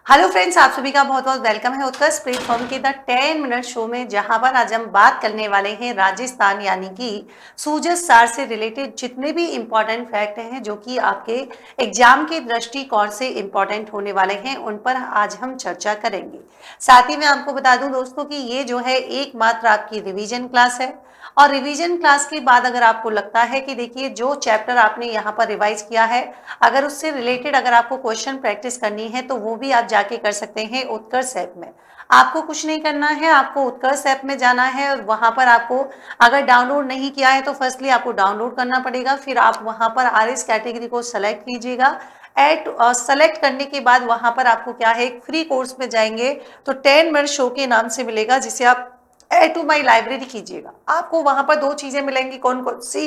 Hello friends, आप सभी का बहुत बहुत वेलकम है उत्कर्ष प्लेटफॉर्म के द 10 मिनट शो में, जहां पर आज हम बात करने वाले हैं राजस्थान यानी कि सूरजत सार से रिलेटेड जितने भी इम्पोर्टेंट फैक्ट हैं जो कि आपके एग्जाम के दृष्टिकोण से इम्पोर्टेंट होने वाले हैं, उन पर आज हम चर्चा करेंगे। साथ ही मैं आपको बता दूं दोस्तों कि ये जो है एकमात्र आपकी रिवीजन क्लास है, और रिवीजन क्लास के बाद अगर आपको लगता है कि देखिए जो चैप्टर आपने यहाँ पर रिवाइज किया है, अगर उससे रिलेटेड अगर आपको क्वेश्चन प्रैक्टिस करनी है तो वो भी आप जाके कर सकते हैं उत्कर्ष ऐप में। आपको कुछ नहीं करना है, आपको उत्कर्ष ऐप में जाना है और वहां पर आपको अगर डाउनलोड नहीं किया है तो फर्स्टली आपको डाउनलोड करना पड़ेगा, फिर आप वहां पर आरएस कैटेगरी को सेलेक्ट कीजिएगा। सेलेक्ट करने के बाद वहां पर आपको क्या है, एक फ्री कोर्स में जाएंगे तो 10 मिनट शो के नाम से मिलेगा, जिसे आप ऐड टू माई लाइब्रेरी कीजिएगा। आपको वहां पर दो चीजें मिलेंगी, कौन कौन सी?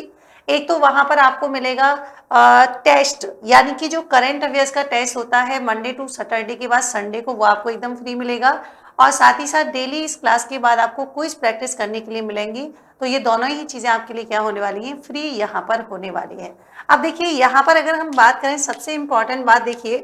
एक तो वहां पर आपको मिलेगा टेस्ट, यानी कि जो करंट अफेयर्स का टेस्ट होता है मंडे टू सैटरडे के बाद संडे को, वो आपको एकदम फ्री मिलेगा। और साथ ही साथ डेली इस क्लास के बाद आपको क्विज प्रैक्टिस करने के लिए मिलेंगी। तो ये दोनों ही चीजें आपके लिए क्या होने वाली हैं, फ्री यहाँ पर होने वाली है। अब देखिए यहाँ पर अगर हम बात करें, सबसे इंपॉर्टेंट बात देखिए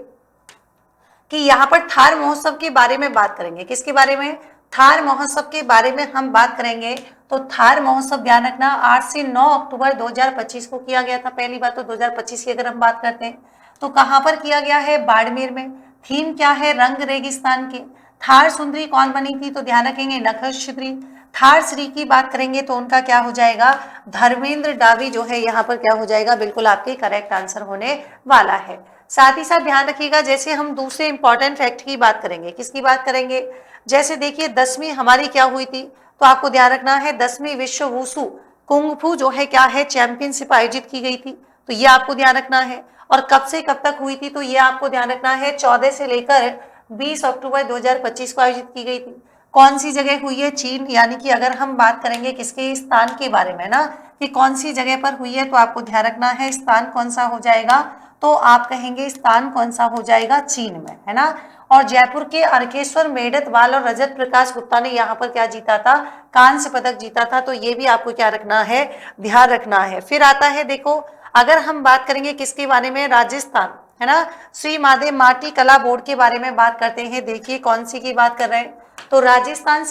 कि यहाँ पर थार महोत्सव के बारे में बात करेंगे। किसके बारे में? थार महोत्सव के बारे में हम बात करेंगे। तो थार महोत्सव ध्यान रखना 8 से 9 अक्टूबर 2025 को किया गया था। पहली बात तो 2025 की अगर हम बात करते हैं तो कहाँ पर किया गया है? बाड़मेर में। थीम क्या है? रंग रेगिस्तान के। थार सुंदरी कौन बनी थी? तो ध्यान रखेंगे नखश्री। थार श्री की बात करेंगे तो उनका क्या हो जाएगा? धर्मेंद्र डावी जो है यहाँ पर क्या हो जाएगा? बिल्कुल आपके करेक्ट आंसर होने वाला है। साथ ही साथ ध्यान रखिएगा, जैसे हम दूसरे इंपॉर्टेंट फैक्ट की बात करेंगे, किसकी बात करेंगे? जैसे देखिए 10वीं हमारी क्या हुई थी, तो आपको ध्यान रखना है 10वीं विश्व वुशु कुंग फू जो है क्या है, चैंपियनशिप आयोजित की गई थी। तो ये आपको ध्यान रखना है। और कब से कब तक हुई थी, तो ये आपको ध्यान रखना है 14 से लेकर 20 अक्टूबर 2025 को आयोजित की गई थी। कौन सी जगह हुई है? चीन। यानी कि अगर हम बात करेंगे किसके, स्थान के बारे में ना, कि कौन सी जगह पर हुई है, तो आपको ध्यान रखना है स्थान कौन सा हो जाएगा, तो आप कहेंगे स्थान कौन सा हो जाएगा? चीन में, है ना। और जयपुर के अर्केश्वर मेड़तवाल और रजत प्रकाश गुप्ता ने यहाँ पर क्या जीता था? कांस्य पदक जीता था। तो ये भी आपको क्या रखना है, ध्यान रखना है। फिर आता है देखो, अगर हम बात करेंगे किसके बारे में, राजस्थान, है ना, श्री माधे माटी कला बोर्ड के बारे में बात करते हैं। देखिए कौन सी की बात कर रहे हैं, तो राजस्थान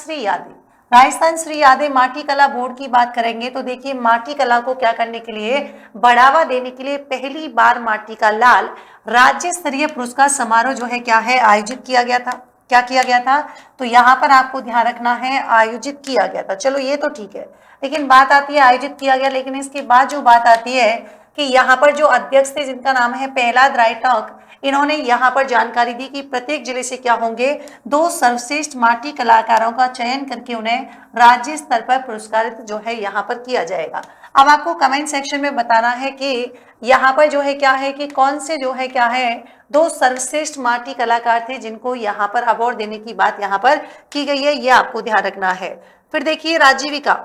श्री यादव माटी कला बोर्ड की बात करेंगे। तो देखिए माटी कला को क्या करने के लिए, बढ़ावा देने के लिए पहली बार माटी का लाल राज्य स्तरीय पुरस्कार समारोह जो है क्या है, आयोजित किया गया था। क्या किया गया था? तो यहाँ पर आपको ध्यान रखना है आयोजित किया गया था। चलो ये तो ठीक है, लेकिन बात आती है आयोजित किया गया, लेकिन इसके बाद जो बात आती है कि यहाँ पर जो अध्यक्ष थे जिनका नाम है प्रहलाद रायटॉक, इन्होंने यहाँ पर जानकारी दी कि प्रत्येक जिले से क्या होंगे, 2 सर्वश्रेष्ठ माटी कलाकारों का चयन करके उन्हें राज्य स्तर पर पुरस्कारित जो है यहाँ पर किया जाएगा। अब आपको कमेंट सेक्शन में बताना है कि यहाँ पर जो है क्या है, कि कौन से जो है क्या है 2 सर्वश्रेष्ठ माटी कलाकार थे जिनको यहाँ पर अवार्ड देने की बात यहाँ पर की गई है, ये आपको ध्यान रखना है। फिर देखिए राजीविका,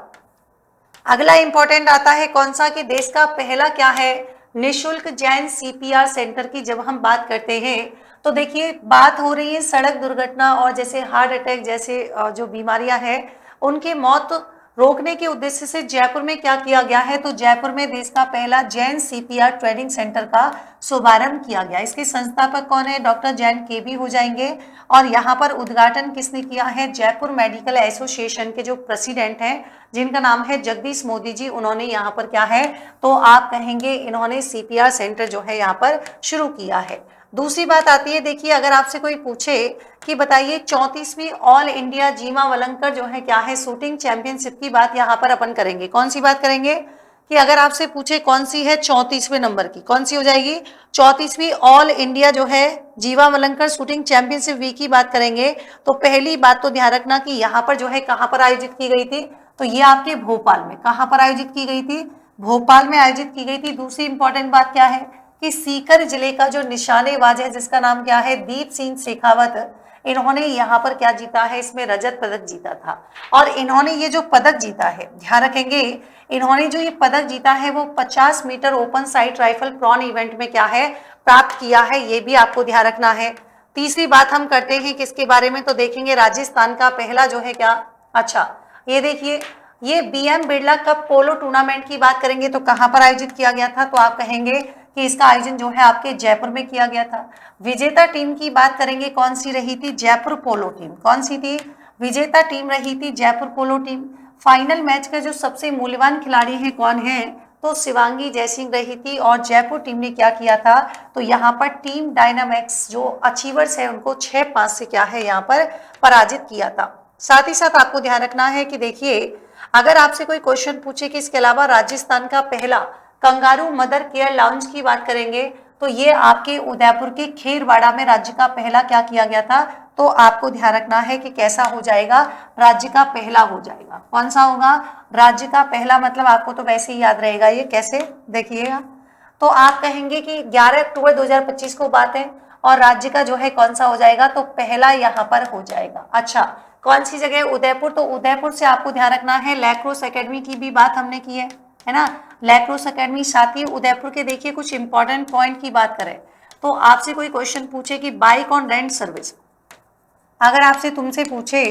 अगला इंपॉर्टेंट आता है कौन सा, कि देश का पहला क्या है, निशुल्क जैन सीपीआर सेंटर की जब हम बात करते हैं तो देखिए बात हो रही है सड़क दुर्घटना और जैसे हार्ट अटैक जैसे जो बीमारियां हैं उनकी मौत रोकने के उद्देश्य से जयपुर में क्या किया गया है, तो जयपुर में देश का पहला जैन सीपीआर ट्रेनिंग सेंटर का शुभारंभ किया गया। इसके संस्थापक कौन है? डॉक्टर जैन केबी हो जाएंगे। और यहाँ पर उद्घाटन किसने किया है? जयपुर मेडिकल एसोसिएशन के जो प्रेसिडेंट हैं जिनका नाम है जगदीश मोदी जी, उन्होंने यहाँ पर क्या है, तो आप कहेंगे इन्होंने सीपीआर सेंटर जो है यहाँ पर शुरू किया है। दूसरी बात आती है, देखिए अगर आपसे कोई पूछे कि बताइए 34वीं ऑल इंडिया जीवा वलंकर जो है क्या है, शूटिंग चैंपियनशिप की बात यहाँ पर अपन करेंगे। कौन सी बात करेंगे, कि अगर आपसे पूछे कौन सी है 34वें नंबर की, कौन सी हो जाएगी? 34वीं ऑल इंडिया जो है जीवा वलंकर शूटिंग चैंपियनशिप वी की बात करेंगे। तो पहली बात तो ध्यान रखना कि यहाँ पर जो है कहाँ पर आयोजित की गई थी, तो ये आपके भोपाल में। कहाँ पर आयोजित की गई थी? भोपाल में आयोजित की गई थी। दूसरी इंपॉर्टेंट बात क्या है, कि सीकर जिले का जो निशानेबाज है जिसका नाम क्या है, दीप सिंह शेखावत, इन्होंने यहाँ पर क्या जीता है, इसमें रजत पदक जीता था। और इन्होंने ये जो पदक जीता है, ध्यान रखेंगे, इन्होंने जो ये पदक जीता है वो 50 metre open sight rifle prone event में क्या है, प्राप्त किया है। ये भी आपको ध्यान रखना है। तीसरी बात हम करते हैं किसके बारे में, तो देखेंगे राजस्थान का पहला जो है क्या, अच्छा ये देखिए, ये B M Birla cup polo tournament की बात करेंगे तो कहां पर आयोजित किया गया था, तो आप कहेंगे कि इसका आयोजन जो है आपके जयपुर में किया गया था। विजेता टीम की बात करेंगे, कौन सी रही थी? Jaipur polo team. कौन सी थी? विजेता टीम रही थी Jaipur polo team. Final match का जो सबसे मूल्यवान खिलाड़ी है कौन है? तो शिवांगी जयसिंह रही थी। और जयपुर टीम ने क्या किया था? तो यहाँ पर टीम डायनामिक्स जो अचीवर्स है उनको 6-5 से क्या है यहाँ पर पराजित किया था। साथ ही साथ आपको ध्यान रखना है कि देखिए, अगर आपसे कोई क्वेश्चन पूछे कि इसके अलावा राजस्थान का पहला कंगारू मदर केयर लाउंज की बात करेंगे, तो ये आपके उदयपुर के खेरवाड़ा में राज्य का पहला क्या किया गया था? तो आपको ध्यान रखना है कि कैसा हो जाएगा? राज्य का पहला हो जाएगा। कौन सा होगा? राज्य का पहला, मतलब आपको तो वैसे ही याद रहेगा ये, कैसे देखिएगा। तो आप कहेंगे कि 11 अक्टूबर 2025 को बात है और राज्य का जो है कौन सा हो जाएगा? तो पहला यहाँ पर हो जाएगा। अच्छा, कौन सी जगह? उदयपुर। तो उदयपुर से आपको ध्यान रखना है, लैक्रोस एकेडमी की भी बात हमने की है ना, लैक्रोस एकेडमी। साथ ही उदयपुर के देखिए कुछ इंपॉर्टेंट पॉइंट की बात करें तो आपसे कोई क्वेश्चन पूछे कि बाइक ऑन रेंट सर्विस, अगर आपसे तुमसे पूछे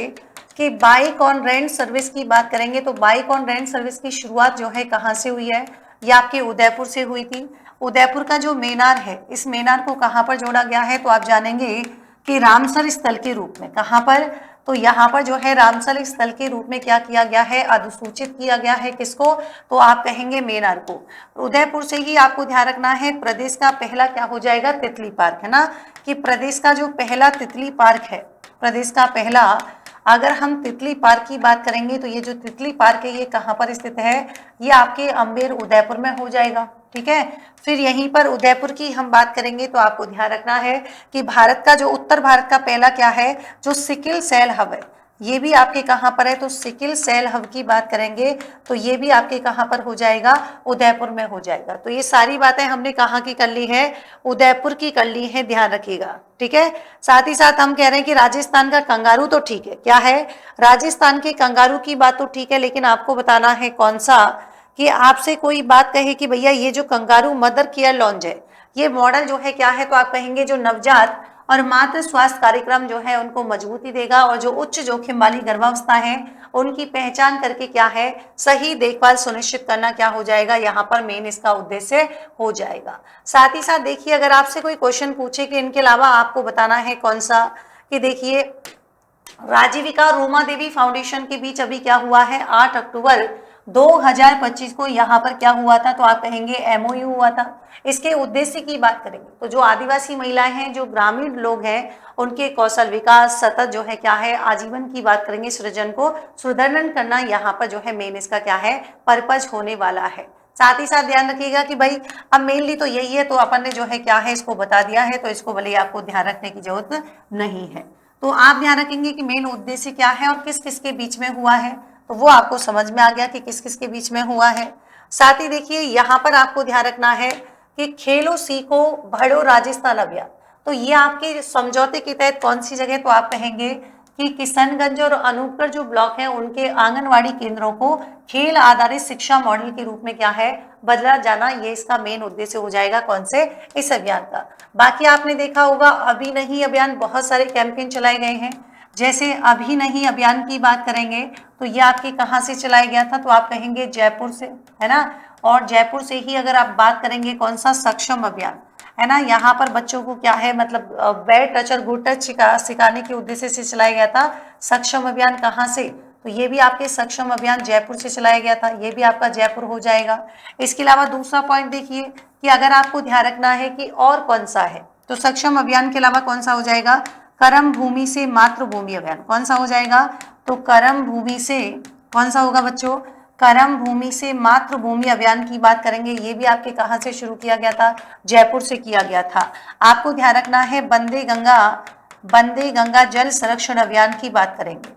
कि बाइक ऑन रेंट सर्विस की बात करेंगे, तो बाइक ऑन रेंट सर्विस की शुरुआत जो है कहाँ से हुई है? ये आपके उदयपुर से हुई थी। उदयपुर का जो मेनार है, इस मेनार को कहाँ पर जोड़ा गया है? तो आप जानेंगे कि रामसर स्थल के रूप में। कहाँ पर? तो यहाँ पर जो है रामसर स्थल के रूप में क्या किया गया है? अधिसूचित किया गया है। किसको? तो आप कहेंगे मेनार को। उदयपुर से ही आपको ध्यान रखना है, प्रदेश का पहला क्या हो जाएगा? तितली पार्क, है ना, कि प्रदेश का जो पहला तितली पार्क है, प्रदेश का पहला, अगर हम तितली पार्क की बात करेंगे तो ये जो तितली पार्क है ये कहाँ पर स्थित है? ये आपके अम्बेर उदयपुर में हो जाएगा। ठीक है, फिर यहीं पर उदयपुर की हम बात करेंगे तो आपको ध्यान रखना है कि भारत का जो उत्तर भारत का पहला क्या है? जो सिकिल सेल हब है, ये भी आपके कहाँ पर है? तो सिकिल सेल हब की बात करेंगे तो ये भी आपके कहाँ पर हो जाएगा? उदयपुर में हो जाएगा। तो ये सारी बातें हमने कहाँ की कर ली है? उदयपुर की कर ली है, ध्यान रखिएगा। ठीक है, साथ ही साथ हम कह रहे हैं कि राजस्थान का कंगारू तो ठीक है, क्या है? राजस्थान के कंगारू की बात तो ठीक है, लेकिन आपको बताना है कौन सा, कि आपसे कोई बात कहे कि भैया ये जो कंगारू मदर केयर लॉन्ज है, ये मॉडल जो है क्या है? तो आप कहेंगे जो नवजात और मातृ स्वास्थ्य कार्यक्रम जो है उनको मजबूती देगा और जो उच्च जोखिम वाली गर्भावस्था है उनकी पहचान करके क्या है? सही देखभाल सुनिश्चित करना क्या हो जाएगा? यहाँ पर मेन इसका उद्देश्य हो जाएगा। साथ ही साथ देखिए, अगर आपसे कोई क्वेश्चन पूछे कि इनके अलावा आपको बताना है कौन सा, कि देखिए राजीविका रूमा देवी फाउंडेशन के बीच अभी क्या हुआ है? 8 अक्टूबर 2025 को यहाँ पर क्या हुआ था? तो आप कहेंगे एमओयू हुआ था। इसके उद्देश्य की बात करेंगे तो जो आदिवासी महिलाएं हैं, जो ग्रामीण लोग हैं, उनके कौशल विकास, सतत जो है क्या है? आजीवन की बात करेंगे, सृजन को सुदृढ़ करना, यहाँ पर जो है मेन इसका क्या है? पर्पज होने वाला है। साथ ही साथ ध्यान रखिएगा कि भाई अब मेनली तो यही है, तो अपन ने जो है क्या है इसको बता दिया है, तो इसको भले आपको ध्यान रखने की जरूरत नहीं है। तो आप ध्यान रखेंगे कि मेन उद्देश्य क्या है और किस किस के बीच में हुआ है, तो वो आपको समझ में आ गया कि किस किस के बीच में हुआ है। साथ ही देखिए यहाँ पर आपको ध्यान रखना है कि खेलो सीखो बढ़ो राजस्थान अभियान, तो ये आपके समझौते के तहत कौन सी जगह? तो आप कहेंगे कि किशनगंज और अनूपगढ़ जो ब्लॉक है उनके आंगनवाड़ी केंद्रों को खेल आधारित शिक्षा मॉडल के रूप में क्या है? बदला जाना, ये इसका मेन उद्देश्य हो जाएगा। कौन से? इस अभियान का। बाकी आपने देखा होगा अभी नहीं अभियान, बहुत सारे कैंपेन चलाए गए हैं। जैसे अभी नहीं अभियान की बात करेंगे तो ये आपके कहाँ से चलाया गया था? तो आप कहेंगे जयपुर से, है ना। और जयपुर से ही अगर आप बात करेंगे कौन सा? सक्षम अभियान, है ना। यहाँ पर बच्चों को क्या है, मतलब बैड टच और गुड टच सिखाने के उद्देश्य से चलाया गया था सक्षम अभियान। कहाँ से? तो ये भी आपके सक्षम अभियान जयपुर से चलाया गया था, ये भी आपका जयपुर हो जाएगा। इसके अलावा दूसरा पॉइंट देखिए कि अगर आपको ध्यान रखना है कि और कौन सा है, तो सक्षम अभियान के अलावा कौन सा हो जाएगा? कर्म भूमि से मातृभूमि अभियान। कौन सा हो जाएगा? तो कर्म भूमि से, कौन सा होगा बच्चों? कर्म भूमि से मातृभूमि अभियान की बात करेंगे, ये भी आपके कहाँ से शुरू किया गया था? जयपुर से किया गया था। आपको ध्यान रखना है वंदे गंगा जल संरक्षण अभियान की बात करेंगे,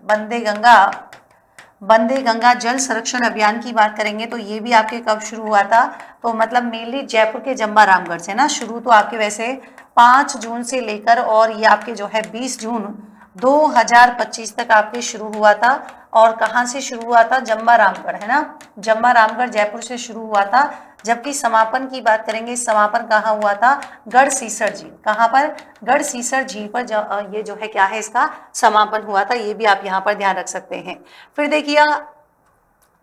वंदे गंगा जल संरक्षण अभियान की बात करेंगे तो ये भी आपके कब शुरू हुआ था? तो मतलब मेनली जयपुर के जम्बा रामगढ़ से ना। शुरू तो आपके वैसे 5 जून से लेकर और ये आपके जो है 20 जून 2025 तक आपके शुरू हुआ था। और कहाँ से शुरू हुआ था? जम्बा रामगढ़, है ना। जम्बा रामगढ़ जयपुर से शुरू हुआ था। जबकि समापन की बात करेंगे, समापन कहाँ हुआ था? गढ़सीसर झील। कहाँ पर? गढ़सीसर झील पर ये जो है क्या है, इसका समापन हुआ था। ये भी आप यहाँ पर ध्यान रख सकते हैं। फिर देखिए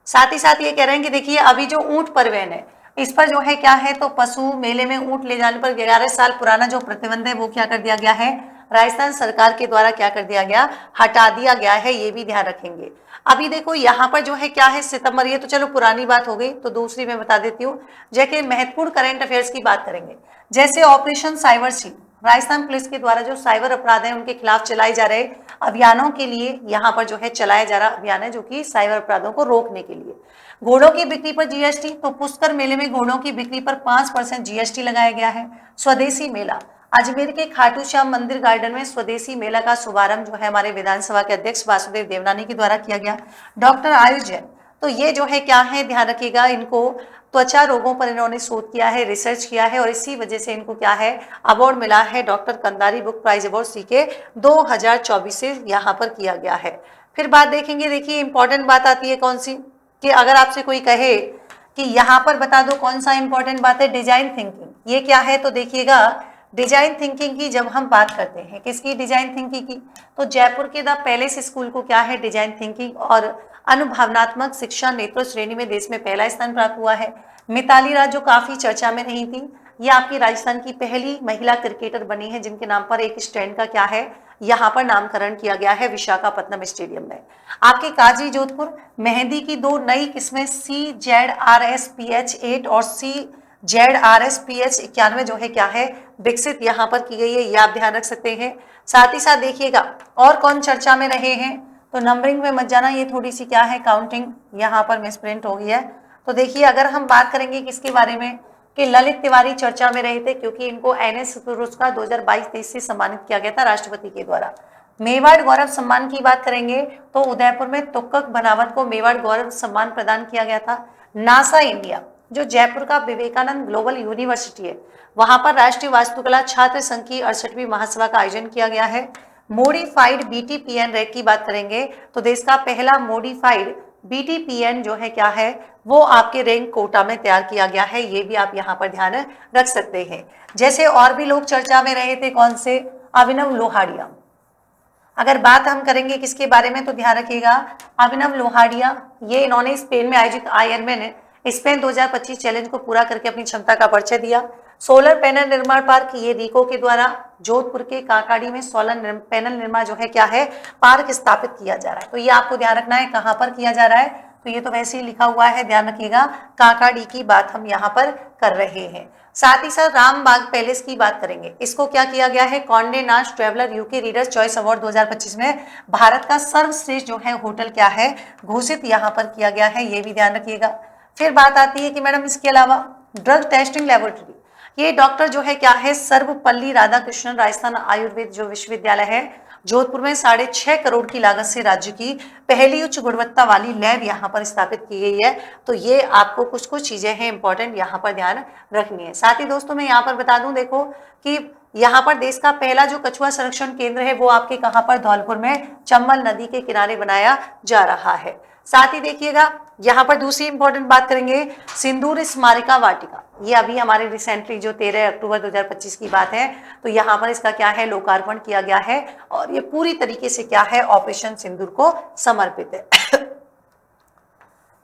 साथ ही साथ ये कह रहे हैं कि देखिए अभी जो ऊंट परिवहन है, इस पर जो है क्या है, तो पशु मेले में ऊंट ले जाने पर 11 साल पुराना जो प्रतिबंध है वो क्या कर दिया गया है, राजस्थान सरकार के द्वारा क्या कर दिया गया, हटा दिया गया है, ये भी ध्यान रखेंगे। अभी देखो यहाँ पर जो है क्या है, सितंबर, ये तो चलो पुरानी बात हो गई, तो दूसरी मैं बता देती हूँ। जैसे महत्वपूर्ण करंट अफेयर्स की बात करेंगे, जैसे operation cyber shield, Rajasthan police के द्वारा जो साइबर अपराध है उनके खिलाफ चलाए जा रहे अभियानों के लिए यहाँ पर जो है चलाया जा रहा अभियान है, जो कि साइबर अपराधों को रोकने के लिए। घोड़ों की बिक्री पर जीएसटी, तो पुष्कर मेले में घोड़ों की बिक्री पर 5% जीएसटी लगाया गया है। स्वदेशी मेला, अजमेर के खाटू श्याम मंदिर गार्डन में स्वदेशी मेला का शुभारंभ जो है हमारे विधानसभा के अध्यक्ष वासुदेव देवनानी के द्वारा किया गया। डॉक्टर आयुष जैन, तो ये जो है क्या है, ध्यान रखिएगा, इनको त्वचा रोगों पर इन्होंने शोध किया है, रिसर्च किया है, और इसी वजह से इनको क्या है, अवार्ड मिला है, doctor Kandari book prize award CK 2024 से यहाँ पर किया गया है। फिर बात देखेंगे, देखिए इंपॉर्टेंट बात आती है कौन सी, कि अगर आपसे कोई कहे कि यहाँ पर बता दो कौन सा इंपॉर्टेंट बात है, डिजाइन थिंकिंग, ये क्या है, तो देखिएगा डिजाइन थिंकिंग की जब हम बात करते हैं, किसकी, डिजाइन थिंकिंग की, तो जयपुर के द पैलेस स्कूल को क्या है, डिजाइन थिंकिंग और अनुभवनात्मक शिक्षा नेतृत्व श्रेणी में देश में पहला स्थान प्राप्त हुआ है। मिताली राज जो काफी चर्चा में रही थी, ये आपकी राजस्थान की पहली महिला क्रिकेटर बनी है, जिनके नाम पर एक स्टैंड का क्या है, यहाँ पर नामकरण किया गया है विशाखापट्टनम स्टेडियम में। आपके काजी जोधपुर, मेहंदी की 2 नई किस्में CZRSPH8 और CZRSPH91 जो है क्या है, विकसित यहाँ पर की गई है, ये आप ध्यान रख सकते हैं। साथ ही साथ देखिएगा और कौन चर्चा में रहे हैं, तो नंबरिंग में मत जाना, ये थोड़ी सी क्या है, काउंटिंग यहाँ पर मिसप्रिंट हो गई है। तो देखिए अगर हम बात करेंगे किसके बारे में, कि ललित तिवारी चर्चा में रहे थे, क्योंकि इनको NS पुरस्कार 2022-23 से सम्मानित किया गया था राष्ट्रपति के द्वारा। मेवाड़ गौरव सम्मान की बात करेंगे, तो उदयपुर में तुक्कक बनावट को मेवाड़ गौरव सम्मान प्रदान किया गया था। नासा इंडिया, जो जयपुर का विवेकानंद ग्लोबल यूनिवर्सिटी है, वहां पर राष्ट्रीय वास्तुकला छात्र संघ की 68वीं महासभा का आयोजन किया गया है। मोडिफाइड BTPN रैक की बात करेंगे, तो देश का पहला मोडिफाइड BTPN जो है क्या है, वो आपके रैंक कोटा में तैयार किया गया है, ये भी आप यहाँ पर ध्यान रख सकते हैं। जैसे और भी लोग चर्चा में रहे थे, कौन से, अभिनव लोहाड़िया। अगर बात हम करेंगे किसके बारे में, तो ध्यान रखिएगा, अभिनव लोहाड़िया, ये इन्होंने स्पेन में आयोजित आयरमैन स्पेन 2025 चैलेंज को पूरा करके अपनी क्षमता का परिचय दिया। सोलर पैनल निर्माण पार्क, ये रीको के द्वारा जोधपुर के काकाड़ी में सोलर पैनल निर्माण जो है क्या है, पार्क स्थापित किया जा रहा है। तो ये आपको ध्यान रखना है कहाँ पर किया जा रहा है, तो ये तो वैसे ही लिखा हुआ है, ध्यान रखिएगा, काकाड़ी की बात हम यहाँ पर कर रहे हैं। साथ ही साथ रामबाग पैलेस की बात करेंगे, इसको क्या किया गया है, Conde Nast traveller UK readers choice award 2025 में भारत का सर्वश्रेष्ठ जो है होटल क्या है, घोषित यहाँ पर किया गया है, ये भी ध्यान रखिएगा। फिर बात आती है कि मैडम इसके अलावा ड्रग टेस्टिंग लेबोरेटरी, ये डॉक्टर जो है क्या है, सर्वपल्ली राधाकृष्णन राजस्थान आयुर्वेद जो विश्वविद्यालय है जोधपुर में 6.5 करोड़ की लागत से राज्य की पहली उच्च गुणवत्ता वाली लैब यहाँ पर स्थापित की गई है। तो ये आपको कुछ कुछ चीजें हैं इंपॉर्टेंट यहाँ पर ध्यान रखनी है। साथ ही दोस्तों मैं यहाँ पर बता दूं, देखो कि यहाँ पर देश का पहला जो कछुआ संरक्षण केंद्र है वो आपके कहाँ पर, धौलपुर में चंबल नदी के किनारे बनाया जा रहा है। साथ ही देखिएगा यहाँ पर दूसरी इंपॉर्टेंट बात करेंगे, सिंदूर स्मारिका वाटिका, ये अभी हमारे रिसेंटली जो 13 अक्टूबर 2025 की बात है, तो यहाँ पर इसका क्या है, लोकार्पण किया गया है, और ये पूरी तरीके से क्या है, ऑपरेशन सिंदूर को समर्पित है।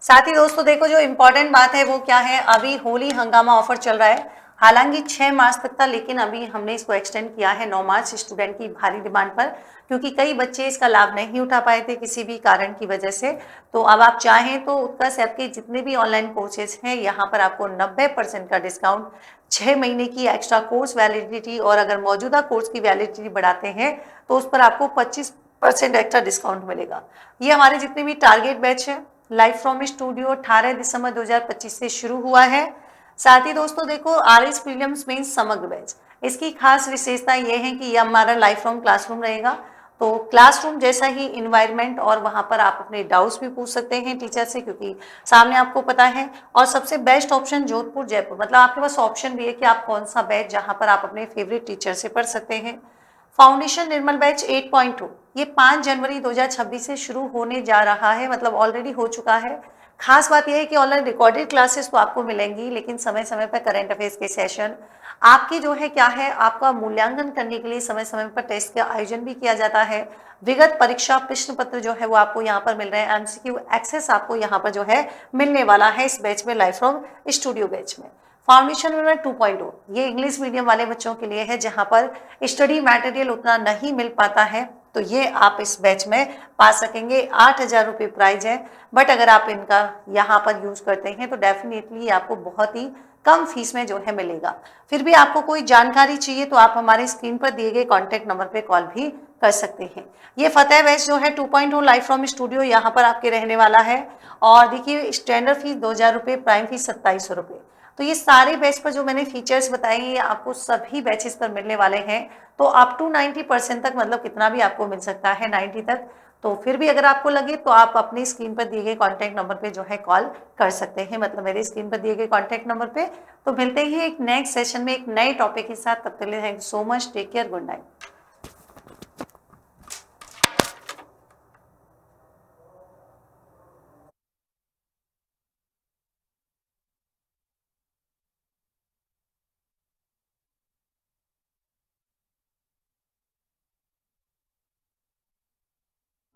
साथ ही दोस्तों देखो जो इंपॉर्टेंट बात है वो क्या है, अभी होली हंगामा ऑफर चल रहा है, हालांकि 6 मार्च तक था, लेकिन अभी हमने इसको एक्सटेंड किया है 9 मार्च स्टूडेंट की भारी डिमांड पर, क्योंकि कई बच्चे इसका लाभ नहीं उठा पाए थे किसी भी कारण की वजह से। तो अब आप चाहें तो उत्कर्ष ऐप के जितने भी ऑनलाइन कोर्सेज हैं यहाँ पर आपको 90% का डिस्काउंट, 6 महीने की एक्स्ट्रा कोर्स वैलिडिटी, और अगर मौजूदा कोर्स की वैलिडिटी बढ़ाते हैं तो उस पर आपको 25% एक्स्ट्रा डिस्काउंट मिलेगा। ये हमारे जितने भी टारगेट बैच है लाइव फ्रॉम स्टूडियो 18 दिसंबर 2025 से शुरू हुआ है। साथ ही दोस्तों देखो RS प्रीलिम्स मेंस समग्र बैच, इसकी खास विशेषता ये है कि यह हमारा लाइव फ्रॉम क्लासरूम रहेगा, तो क्लासरूम जैसा ही इन्वायरमेंट, और वहां पर आप अपने डाउट्स भी पूछ सकते हैं टीचर से, क्योंकि सामने आपको पता है। और सबसे बेस्ट ऑप्शन जोधपुर जयपुर, मतलब आपके पास ऑप्शन भी है कि आप कौन सा बैच जहां पर आप अपने फेवरेट टीचर से पढ़ सकते हैं। फाउंडेशन निर्मल बैच 8.2, ये 5 जनवरी 2026 से शुरू होने जा रहा है, मतलब ऑलरेडी हो चुका है। खास बात यह है कि ऑनलाइन रिकॉर्डेड क्लासेस तो आपको मिलेंगी, लेकिन समय समय पर करंट अफेयर्स के सेशन, आपकी जो है क्या है, आपका मूल्यांकन करने के लिए समय समय पर टेस्ट का आयोजन भी किया जाता है। विगत परीक्षा प्रश्न पत्र जो है वो आपको यहाँ पर मिल रहे हैं, एमसीक्यू एक्सेस आपको यहाँ पर जो है मिलने वाला है इस बैच में, लाइव फ्रॉम स्टूडियो बैच में। फाउंडेशन में 2.0 ये इंग्लिश मीडियम वाले बच्चों के लिए है, जहां पर स्टडी मटेरियल उतना नहीं मिल पाता है, तो ये आप इस बैच में पा सकेंगे। 8,000 रुपये प्राइज है, बट अगर आप इनका यहाँ पर यूज करते हैं तो डेफिनेटली आपको बहुत ही कम फीस में जो है मिलेगा। फिर भी आपको कोई जानकारी चाहिए तो आप हमारे स्क्रीन पर दिए गए कॉन्टैक्ट नंबर पे कॉल भी कर सकते हैं। ये फतेह बैच जो है 2.0 लाइव फ्रॉम स्टूडियो यहाँ पर आपके रहने वाला है। और देखिए, स्टैंडर्ड फीस 2,000 रुपये, प्राइम फीस 2,700 रुपये। तो ये सारे बैच पर जो मैंने फीचर्स बताए ये आपको सभी बैचेस पर मिलने वाले हैं। तो अप टू 90% तक, मतलब कितना भी आपको मिल सकता है 90 तक। तो फिर भी अगर आपको लगे तो आप अपनी स्क्रीन पर दिए गए कॉन्टैक्ट नंबर पे जो है कॉल कर सकते हैं, मतलब मेरे स्क्रीन पर दिए गए कॉन्टैक्ट नंबर पे। तो मिलते ही एक नेक्स्ट सेशन में एक नए टॉपिक के साथ, तब तक के लिए thank you so much, take care, good night.